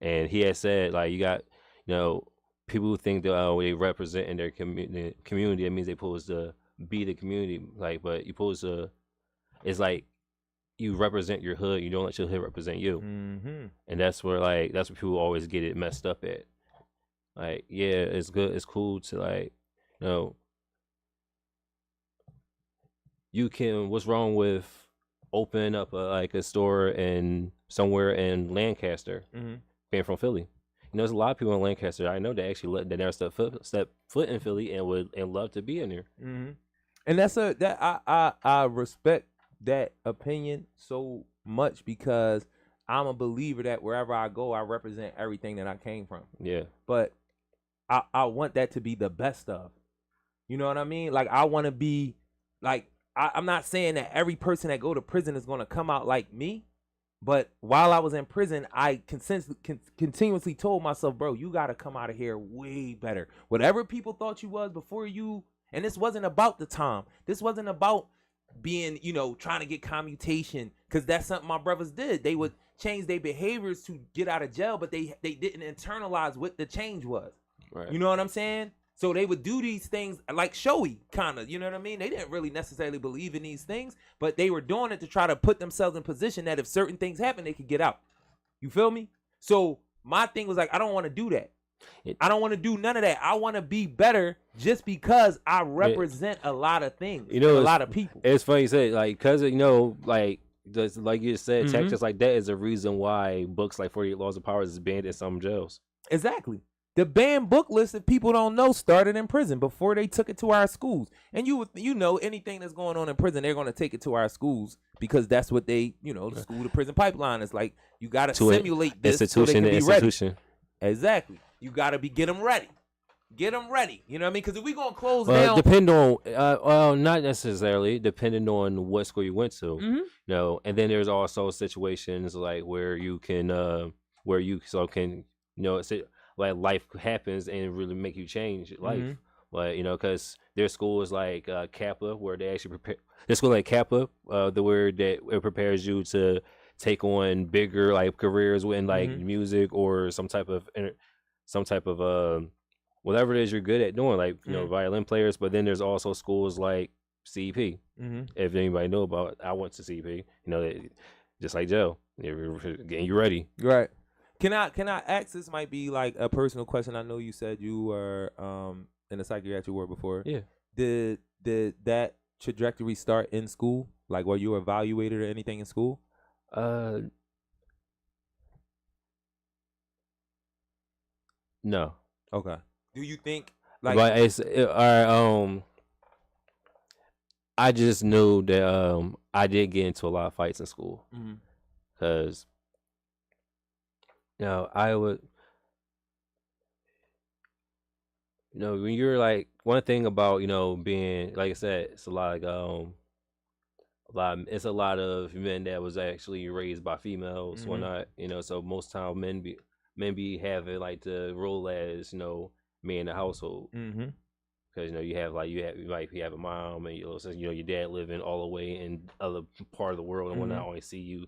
and he had said like you got people who think that they represent in their community, it means they supposed to be the community, like, but you supposed to, it's like you represent your hood, you don't let your hood represent you. And that's where people always get it messed up at. Like, yeah, it's good, it's cool to like, you can, what's wrong with opening up a store in somewhere in Lancaster, being from Philly? There's a lot of people in Lancaster I know that actually that never step foot in Philly and love to be in there. And I respect that opinion so much because I'm a believer that wherever I go, I represent everything that I came from. Yeah. But I want that to be the best of. You know what I mean? Like I want to be like I'm not saying that every person that go to prison is going to come out like me. But while I was in prison, I continuously told myself, bro, you got to come out of here way better. Whatever people thought you was before you, and this wasn't about the time. This wasn't about being, trying to get commutation, because that's something my brothers did. They would change their behaviors to get out of jail, but they didn't internalize what the change was. Right. You know what I'm saying? So they would do these things like showy, kind of, you know what I mean? They didn't really necessarily believe in these things, but they were doing it to try to put themselves in position that if certain things happen, they could get out. You feel me? So my thing was like, I don't want to do that. I don't want to do none of that. I want to be better just because I represent a lot of things, a lot of people. It's funny you say, like, because, like you said, tactics like that is a reason why books like 48 Laws of Power is banned in some jails. Exactly. The banned book list, if people don't know, started in prison before they took it to our schools. And anything that's going on in prison, they're going to take it to our schools because that's what they, the school to prison pipeline is like. You got to simulate this institution so they can be institution. Ready. Exactly. You got to get them ready. Get them ready. You know what I mean? Because if we going to close down. Depend on, not necessarily, depending on what school you went to. And then there's also situations like where you can, like life happens and really make you change life. Like, because there's schools like Kappa where they actually prepare. There's school like Kappa, the word that it prepares you to take on bigger like careers in like music or some type of whatever it is you're good at doing, like violin players. But then there's also schools like CEP. If anybody know about it, I went to CEP. Just like Joe, getting you ready. Right. Can I ask, this might be like a personal question. I know you said you were in the psychiatric ward before. Yeah. Did that trajectory start in school? Like, were you evaluated or anything in school? No. Okay. Do you think like? But I just knew that I did get into a lot of fights in school because I would when you're like one thing about being like I said, it's a lot it's a lot of men that was actually raised by females, whatnot. So most time men be having like the role as me in the household. Because you have a mom and your dad living all the way in other part of the world and whatnot. Only see you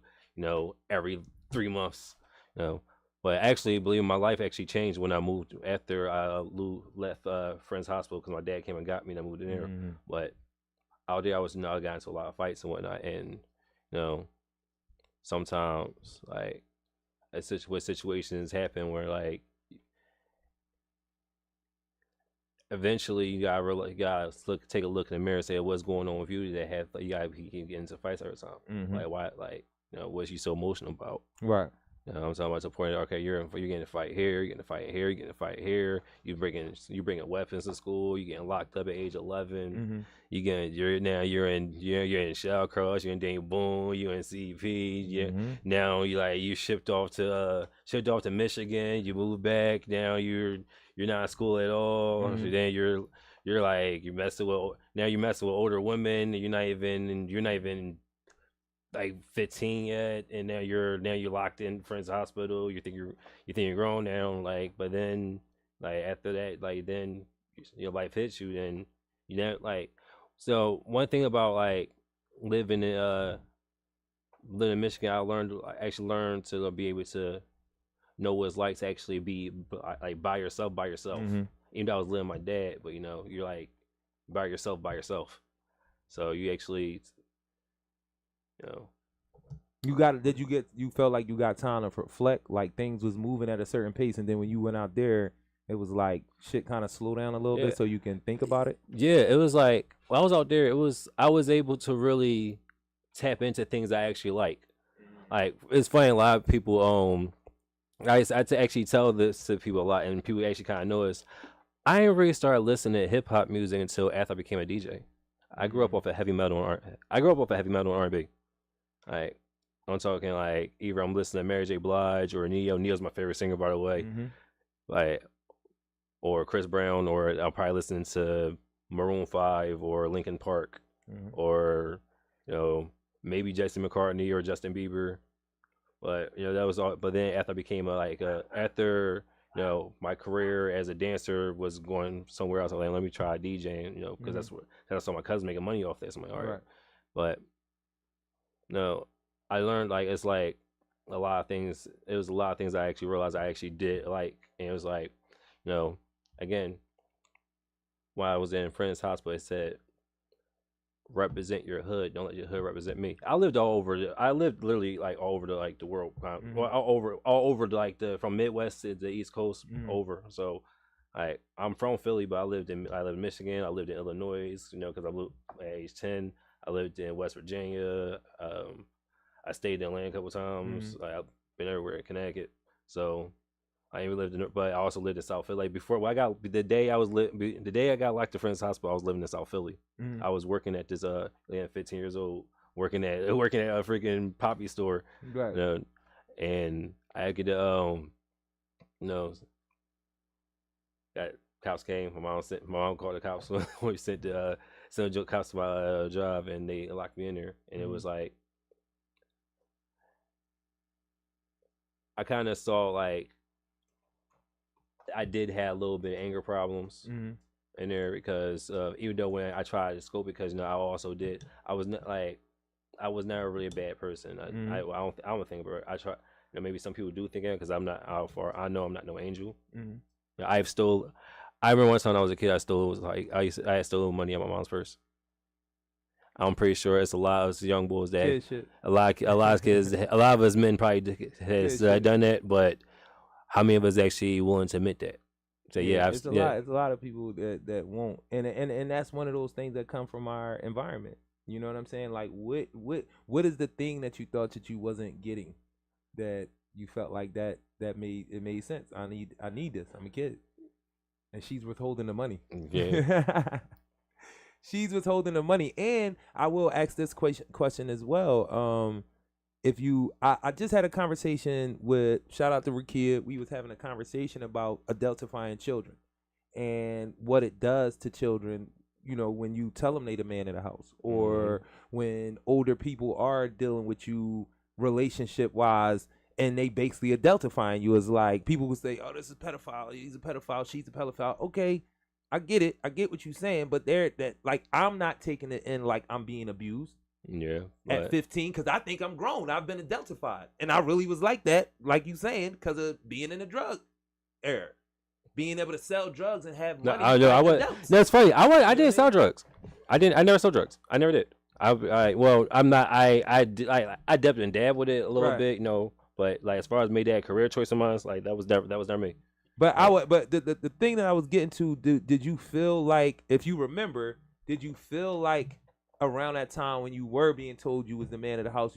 every 3 months. But actually, believe me, my life actually changed when I moved after I left Friends Hospital because my dad came and got me and I moved in there. But out there, I got into a lot of fights and whatnot, and sometimes like situations happen where like eventually you gotta take a look in the mirror and say what's going on with you that have you gotta get into fights every time. Like why what's you so emotional about? Right. I'm talking about the point. Okay, you're getting a fight here, you're getting a fight here, you're getting a fight here. You bringing weapons to school. You getting locked up at age 11. You're in Shell Cross. You're in Dane Boone. You in CP. Now you shipped off to Michigan. You moved back. Now you're not in school at all. So then you're messing with older women. You're not even like 15 yet, and now you're locked in Friends Hospital. You think you're grown now, but then after that, then your life hits you, then so one thing about living in Michigan, I actually learned to be able to know what it's like to actually be by yourself. Even though I was living with my dad, but you're by yourself, so you actually you felt like you got time to reflect, like things was moving at a certain pace, and then when you went out there, it was like shit kind of slowed down a little bit so you can think about it? Yeah, it was like when I was out there, I was able to really tap into things I actually like. Like it's funny, a lot of people I actually tell this to people a lot, and people actually kind of notice. I didn't really start listening to hip hop music until after I became a DJ. I grew up off of heavy metal and R&B. Like I'm talking either I'm listening to Mary J. Blige or Neo. Neo's my favorite singer, by the way. Or Chris Brown, or I'm probably listening to Maroon 5 or Linkin Park, or maybe Jason McCartney or Justin Bieber. But that was all. But then after I became after my career as a dancer was going somewhere else, I was like, let me try DJing, because that's what I saw my cousin making money off this. I'm like, all right. But I learned it's a lot of things. It was a lot of things I actually realized I actually did and it was again, when I was in Friends Hospital, it said, represent your hood. Don't let your hood represent me. I lived literally all over the world. Well, all over from Midwest to the East Coast over. So I'm from Philly, but I lived in Michigan. I lived in Illinois, because I lived at age 10. I lived in West Virginia. I stayed in Atlanta a couple times. I've been everywhere in Connecticut. So I even lived but I also lived in South Philly. Before the day I got locked in Friends Hospital, I was living in South Philly. I was working at this 15 years old, working at a freaking poppy store. Right. And I could that cops came. My mom called the cops when we sent the cops to my job, and they locked me in there. And it was I kind of saw I did have a little bit of anger problems in there, because even though when I tried to scope, because I also did, I was never really a bad person. I don't think about it. I try. Maybe some people do think that, because I'm not out for. I know I'm not no angel. I remember one time when I was a kid, I stole I had stolen money at my mom's purse. I'm pretty sure it's a lot of young boys that a lot of kids, a lot of us men probably has done that, but how many of us actually willing to admit that? So it's a lot of people that won't, and that's one of those things that come from our environment. You know what I'm saying? Like what is the thing that you thought that you wasn't getting that you felt like that made sense. I need this. I'm a kid, and she's withholding the money. Yeah. She's withholding the money, and I will ask this question as well. If you, I just had a conversation with, shout out to Rakid. We was having a conversation about adultifying children and what it does to children. You know, when you tell them they the man of the house, or when older people are dealing with you relationship wise, and they basically adultifying you, as like people would say, "Oh, this is pedophile. He's a pedophile. She's a pedophile." Okay, I get it. I get what you're saying, but I'm not taking it in like I'm being abused. Yeah. At 15, because I think I'm grown. I've been adultified, and I really was like that, like you saying, because of being in the drug era. Being able to sell drugs and have money. That's funny. I didn't sell drugs. I never sold drugs. I never did. I'm not. I dipped and dabbed with it a little bit, you know. But like as far as made that career choice of mine, like that was never me. But But the thing that I was getting to, did you feel like, if you remember, did you feel like around that time when you were being told you was the man of the house,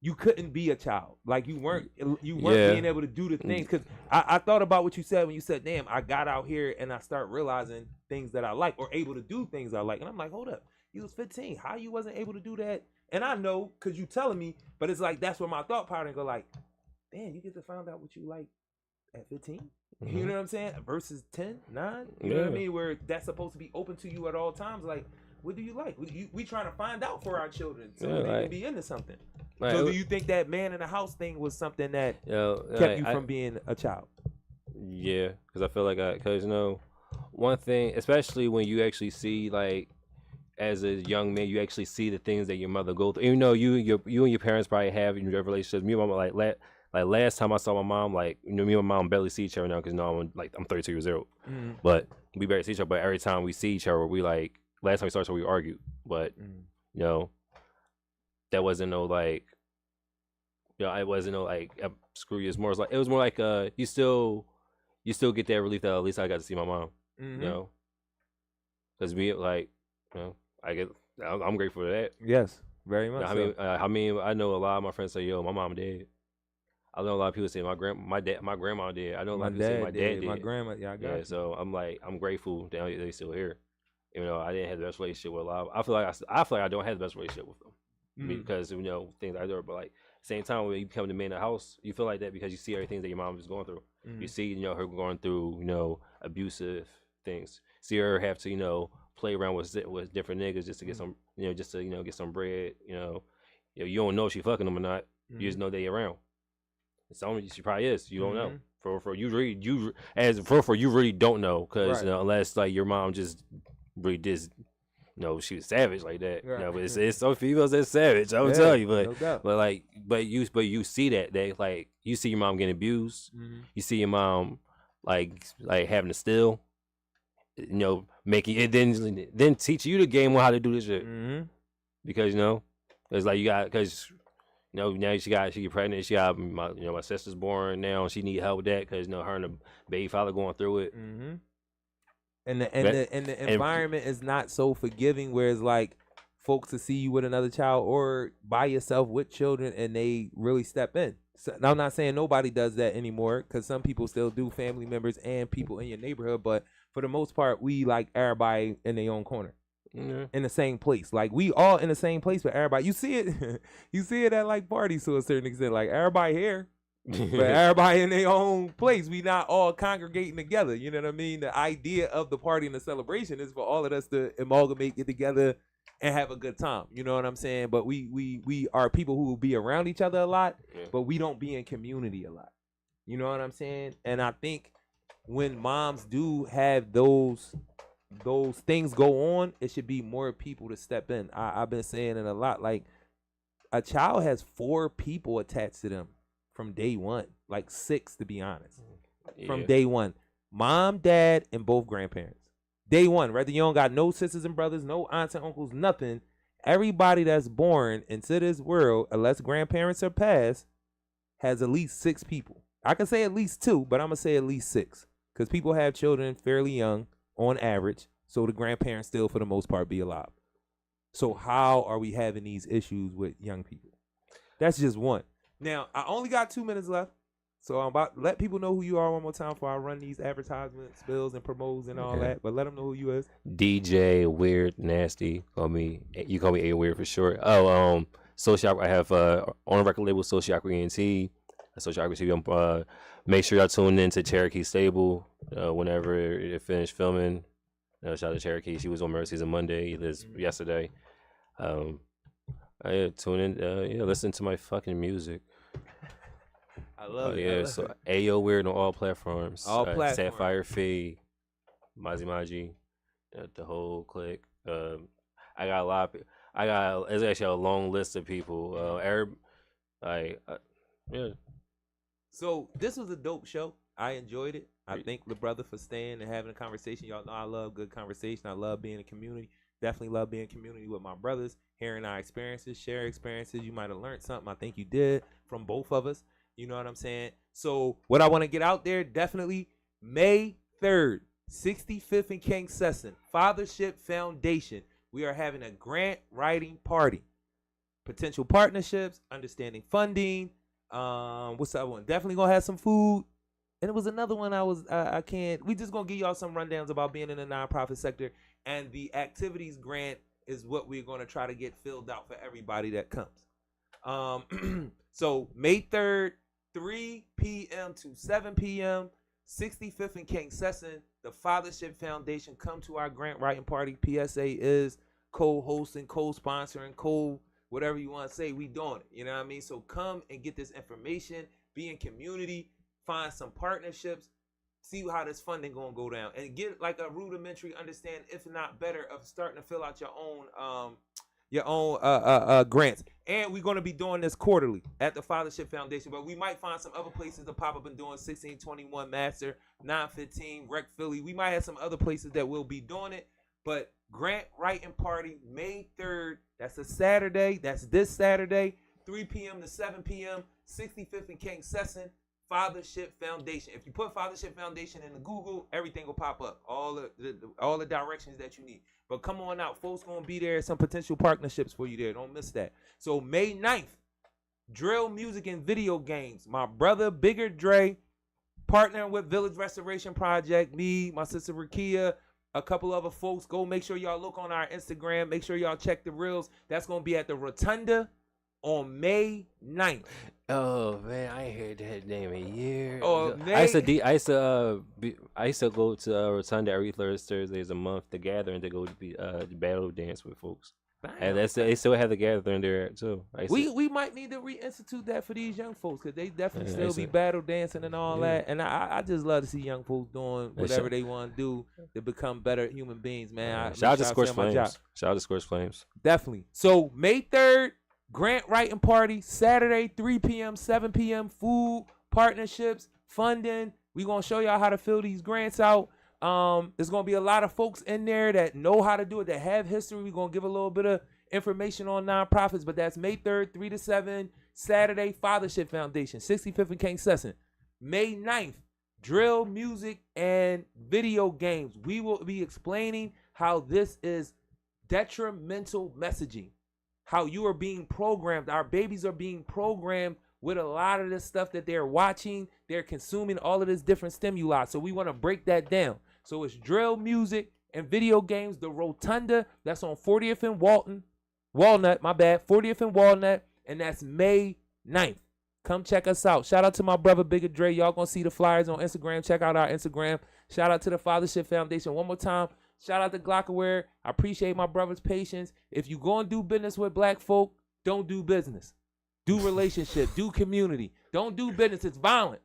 you couldn't be a child, like you weren't being able to do the things? Because I thought about what you said when you said, damn, I got out here and I start realizing things that I like, or able to do things I like. And I'm like, hold up, you was 15, how you wasn't able to do that? And I know because you telling me, but it's like that's where my thought pattern go, like, damn, you get to find out what you like at 15. You know what I'm saying? Versus 10, 9, you know what I mean, where that's supposed to be open to you at all times. Like, what do you like? We trying to find out for our children so they can be into something. Right. So do you think that man in the house thing was something that kept you from being a child? Yeah, because I feel like because you know, one thing, especially when you actually see, like, as a young man, you actually see the things that your mother go through. Even though you and your parents probably have in your relationships. Me and my mom, like last time I saw my mom, like, you know, me and my mom barely see each other now because, you know, I'm 32 years old. But we barely see each other. But every time we see each other, we like, last time we saw each other, we argued. But you know, that wasn't no like, you know, it wasn't no like screw you. It was more like you still get that relief that at least I got to see my mom. You know, because me, like, you know, I'm grateful for that. Yes, very much. You know, I mean, I know a lot of my friends say, "Yo, my mom dead." I know a lot of people say my grandma dead. I know a lot of people say my dad dead. My grandma, I got you. So I'm like, I'm grateful that they still here. Even though I didn't have the best relationship with a lot. I feel like I don't have the best relationship with them because, you know, things I do. But like same time when you become the man of the house, you feel like that because you see everything that your mom is going through. You see, you know, her going through, you know, abusive things. See her have to, you know, play around with different niggas just to get some, you know, just to, you know, get some bread. You know, you don't know if she fucking them or not. You just know they around. She probably is. You don't know. For you really don't know because, you know, unless like your mom just really just, you know, she was savage like that. Right. You know, but it's some females that's savage. I will tell you, but you see that like you see your mom getting abused. You see your mom like having to steal. You know, making it then teach you the game on how to do this shit. Because, you know, it's like because, you know, now she get pregnant. She got my sister's born now. And she need help with that because, you know, her and the baby father going through it. And the environment is not so forgiving. Whereas like folks to see you with another child or by yourself with children, and they really step in. So, now, I'm not saying nobody does that anymore because some people still do, family members and people in your neighborhood. But for the most part, we like everybody in their own corner. In the same place, like we all in the same place, but everybody, you see it at like parties to a certain extent, like everybody here, but everybody in their own place. We not all congregating together. You know what I mean? The idea of the party and the celebration is for all of us to amalgamate, get together, and have a good time. You know what I'm saying? But we are people who will be around each other a lot, but we don't be in community a lot. You know what I'm saying? And I think when moms do have those things go on, it should be more people to step in. I've been saying it a lot. Like, a child has 4 people attached to them from day one, like 6 to be honest. From day one, mom, dad, and both grandparents. Day one, right? You don't got no sisters and brothers, no aunts and uncles, nothing. Everybody that's born into this world, unless grandparents are passed, has at least 6 people. I can say at least 2, but I'm gonna say at least 6 because people have children fairly young on average, so the grandparents still for the most part be alive. So how are we having these issues with young people? That's just one. Now, I only got 2 minutes left. So I'm about to let people know who you are one more time before I run these advertisements, bills, and promos and all that. But let them know who you is. DJ Weird Nasty. You call me A Weird for short. Social. I have on record label Sociocracy ENT. Sociocracy. Make sure y'all tune in to Cherokee Stable whenever it finished filming. Shout out to Cherokee. She was on Mercy's on Monday. This yesterday. Tune in. Listen to my fucking music. I love it. Yeah, so Ayo Weird on all platforms. All platforms. Sapphire Fee, Mazi Maji, the whole clique. I got a lot. It's actually a long list of people. Yeah. So this was a dope show. I enjoyed it. I thank the brother for staying and having a conversation. Y'all know I love good conversation. I love being in a community. Definitely love being in community with my brothers, hearing our experiences, share experiences. You might have learned something. I think you did from both of us. You know what I'm saying? So what I want to get out there, definitely May 3rd, 65th and King Sesson, Fathership Foundation. We are having a grant writing party. Potential partnerships, understanding funding. What's the other one? Definitely gonna have some food. And it was another one we just gonna give y'all some rundowns about being in the nonprofit sector. And the activities grant is what we're gonna try to get filled out for everybody that comes. So May 3rd, 3 p.m. to 7 p.m., 65th and King Sesson, the Fathership Foundation. Come to our grant writing party. PSA is co-hosting, co-sponsoring, whatever you want to say. We doing it. You know what I mean? So come and get this information. Be in community. Find some partnerships. See how this funding gonna go down, and get like a rudimentary understand, if not better, of starting to fill out your own grants. And we're going to be doing this quarterly at the Fathership Foundation, but we might find some other places to pop up and doing 1621 Master, 915 Rec Philly. We might have some other places that will be doing it, but grant writing party May 3rd. That's a Saturday. That's this Saturday, 3 p.m. to 7 p.m. 65th and King Sesson, Fathership Foundation. If you put Fathership Foundation into Google, everything will pop up. All the directions that you need. But come on out. Folks going to be there. Some potential partnerships for you there. Don't miss that. So May 9th, drill music and video games. My brother, Bigger Dre, partnering with Village Restoration Project. Me, my sister Rakia, a couple other folks. Go make sure y'all look on our Instagram. Make sure y'all check the reels. That's going to be at the Rotunda on May 9th. Oh man, I ain't heard that name in years. Oh, I used to go to Rotunda every Thursdays a month to gather and to go to battle dance with folks. And they still have the gathering there too. We might need to reinstitute that for these young folks, because they definitely still be battle dancing and all that. And I just love to see young folks doing whatever they want to do to become better human beings, man. Shout out to Scorch Flames. Shout out to Scorch Flames. Definitely. So May 3rd, grant writing party, Saturday, 3 p.m., 7 p.m., food, partnerships, funding. We're going to show y'all how to fill these grants out. There's going to be a lot of folks in there that know how to do it, that have history. We're going to give a little bit of information on nonprofits, but that's May 3rd, 3 to 7, Saturday, Fathership Foundation, 65th and King Sesson. May 9th, drill music and video games. We will be explaining how this is detrimental messaging. How you are being programmed. Our babies are being programmed with a lot of this stuff that they're watching. They're consuming all of this different stimuli. So we want to break that down. So it's drill music and video games. The Rotunda, that's on 40th and Walnut, 40th and Walnut. And that's May 9th. Come check us out. Shout out to my brother, Bigger Dre. Y'all gonna see the flyers on Instagram. Check out our Instagram. Shout out to the Fathership Foundation. One more time. Shout out to Glockerware. I appreciate my brother's patience. If you go and do business with black folk, don't do business. Do relationship. Do community. Don't do business. It's violent.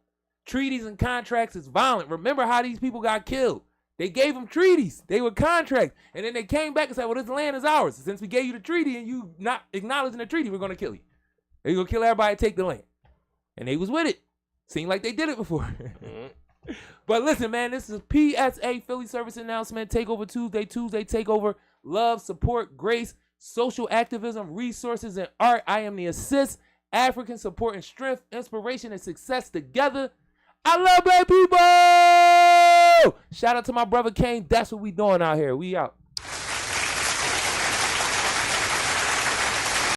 Treaties and contracts is violent. Remember how these people got killed. They gave them treaties. They were contracts. And then they came back and said, well, this land is ours. Since we gave you the treaty and you not acknowledging the treaty, we're going to kill you. They're going to kill everybody and take the land. And they was with it. Seemed like they did it before. But listen, man, this is PSA Philly Service Announcement. Takeover Tuesday Takeover. Love, support, grace, social activism, resources, and art. I am the assist. African support and strength, inspiration and success together. I love black people. Shout out to my brother Kane. That's what we doing out here. We out.